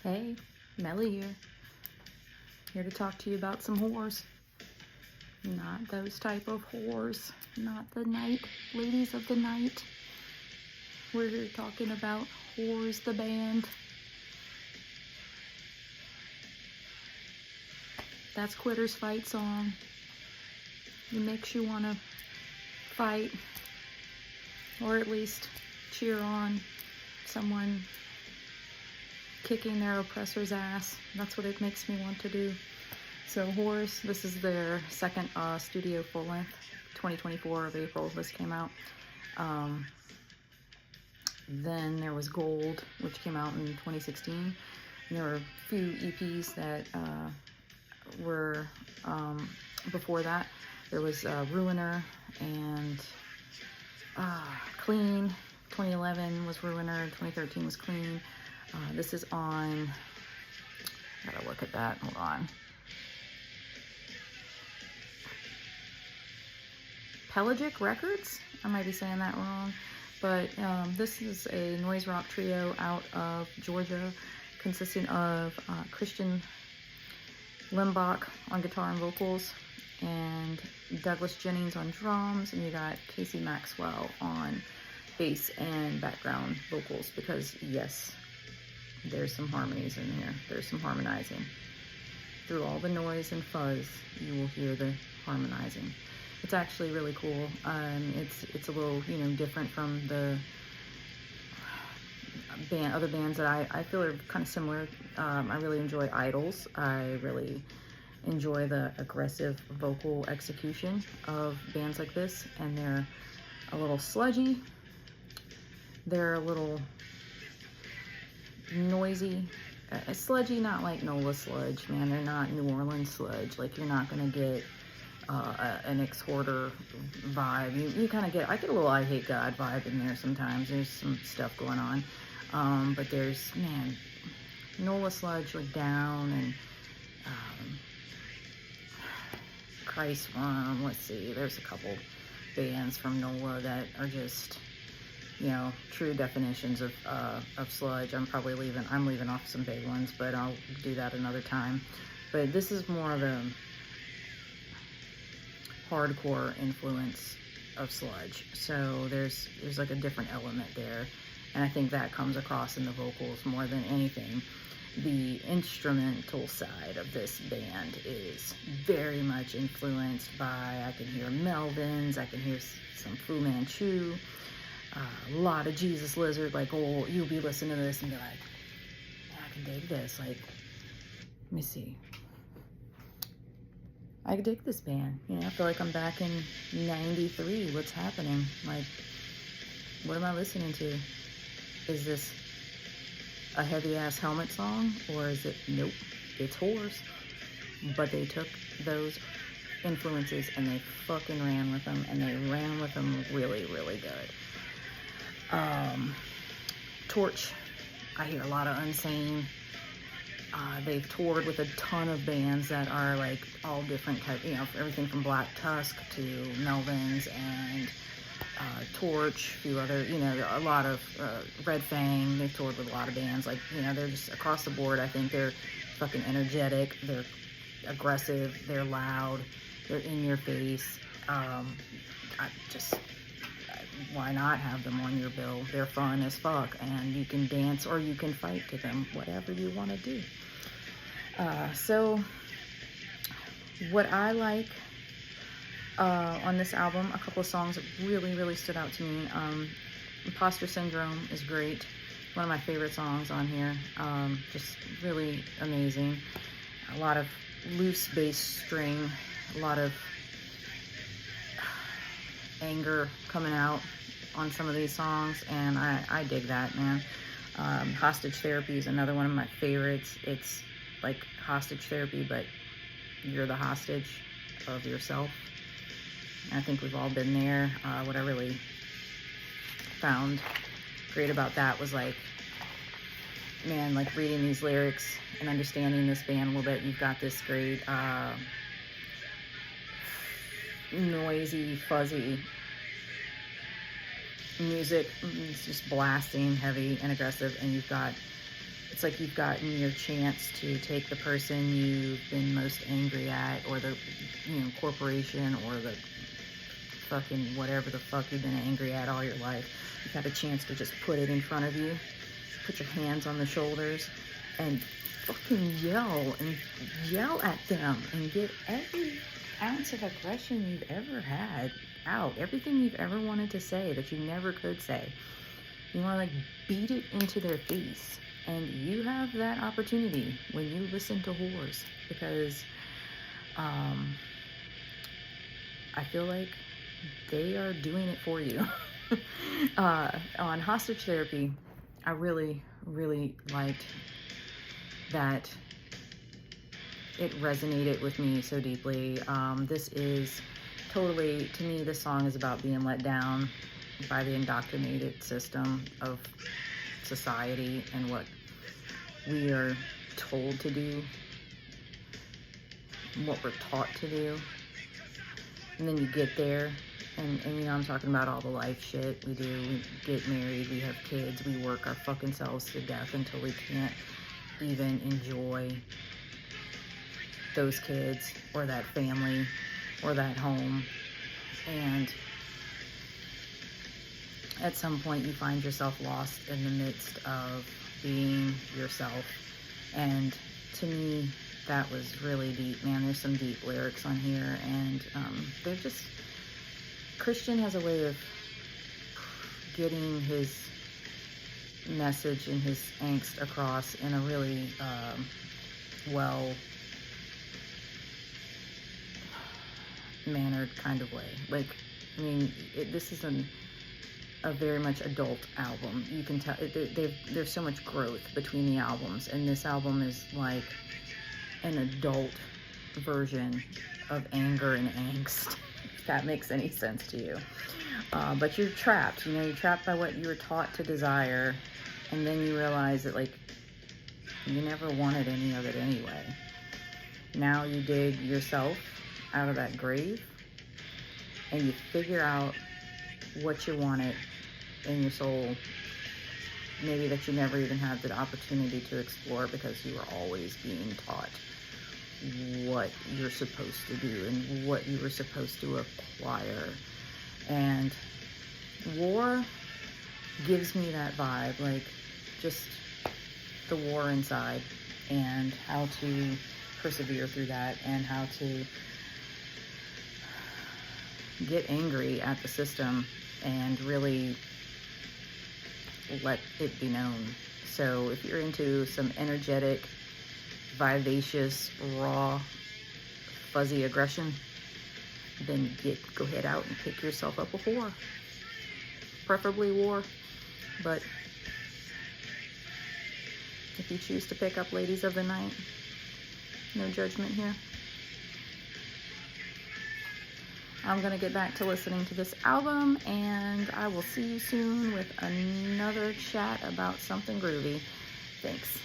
Hey, Melly here. Here to talk to you about some whores. Not those type of whores. Not the night, ladies of the night. We're here talking about Whores the band. That's Quitter's fight song. It makes you want to fight, or at least cheer on someone kicking their oppressor's ass. That's what it makes me want to do. So Whores, this is their second studio full-length, 2024 of April this came out. Then there was Gold, which came out in 2016. And there were a few EPs that were before that. There was Ruiner and Clean. 2011 was Ruiner, 2013 was Clean. This is on, gotta look at that, hold on. Pelagic Records? I might be saying that wrong. But this is a noise rock trio out of Georgia, consisting of Christian Limbach on guitar and vocals, and Douglas Jennings on drums, and you got Casey Maxwell on bass and background vocals, because yes, there's some harmonies in here. There's some harmonizing. Through all the noise and fuzz, you will hear the harmonizing. It's actually really cool. It's a little, different from the other bands that I feel are kind of similar. I really enjoy Idols. I really enjoy the aggressive vocal execution of bands like this, and they're a little sludgy. They're a little noisy. Sludgy, not like NOLA sludge, man. They're not New Orleans sludge. Like, you're not gonna get an exhorter vibe. You kind of get, I get a little I Hate God vibe in there sometimes. There's some stuff going on. But there's, man, NOLA sludge, like Down, and Christ Worm. Let's see, there's a couple bands from NOLA that are just, true definitions of sludge. I'm leaving off some big ones, but I'll do that another time. But this is more of a hardcore influence of sludge, so there's like a different element there, and I think that comes across in the vocals more than anything. The instrumental side of this band is very much influenced by, I can hear Melvins, I can hear some Fu Manchu, a lot of Jesus Lizard. Like, oh, you'll be listening to this and be like, I can dig this. Like, let me see. I dig this band. I feel like I'm back in 93. What's happening? Like, what am I listening to? Is this a heavy-ass Helmet song? Or is it, nope, it's Whores. But they took those influences and they fucking ran with them. And they ran with them really, really good. Torch. I hear a lot of Unsane. They've toured with a ton of bands that are like all different type, everything from Black Tusk to Melvins and Torch, a few other, a lot of Red Fang. They've toured with a lot of bands. Like, they're just across the board. I think they're fucking energetic. They're aggressive. They're loud. They're in your face. Why not have them on your bill? They're fun as fuck, and you can dance or you can fight to them, whatever you want to do. So what I like on this album, a couple of songs that really, really stood out to me. Imposter Syndrome is great. One of my favorite songs on here. Just really amazing. A lot of loose bass string, a lot of anger coming out on some of these songs, and I dig that, man. Hostage Therapy is another one of my favorites. It's like hostage therapy, but you're the hostage of yourself. I think we've all been there. What I really found great about that was, like, man, like reading these lyrics and understanding this band a little bit. You've got this great noisy, fuzzy music. It's just blasting, heavy and aggressive, and you've got it's like you've gotten your chance to take the person you've been most angry at, or the, corporation, or the fucking whatever the fuck you've been angry at all your life. You've had a chance to just put it in front of you, put your hands on the shoulders, and fucking yell at them, and get every ounce of aggression you've ever had out, everything you've ever wanted to say that you never could say. You want to like beat it into their face. And you have that opportunity when you listen to whores, because I feel like they are doing it for you. On hostage therapy, I really, really liked that it resonated with me so deeply. This is totally, to me, this song is about being let down by the indoctrinated system of society and what we are told to do, what we're taught to do. And then you get there, and I'm talking about all the life shit we do. We get married, we have kids, we work our fucking selves to death until we can't even enjoy those kids or that family or that home. And at some point you find yourself lost in the midst of being yourself. And to me, that was really deep, man. There's some deep lyrics on here, and they're just, Christian has a way of getting his message and his angst across in a really well mannered kind of way. Like, I mean, this is a very much adult album. You can tell there's so much growth between the albums, and this album is like an adult version of anger and angst, if that makes any sense to you. But you're trapped, you're trapped by what you were taught to desire, and then you realize that like you never wanted any of it anyway. Now you dig yourself out of that grave, and you figure out what you wanted in your soul, maybe that you never even had the opportunity to explore because you were always being taught what you're supposed to do and what you were supposed to acquire. And war gives me that vibe, like just the war inside, and how to persevere through that, and how to get angry at the system and really let it be known. So if you're into some energetic, vivacious, raw, fuzzy aggression, then go head out and pick yourself up a whore. Preferably war, but if you choose to pick up ladies of the night, no judgment here. I'm going to get back to listening to this album, and I will see you soon with another chat about something groovy. Thanks.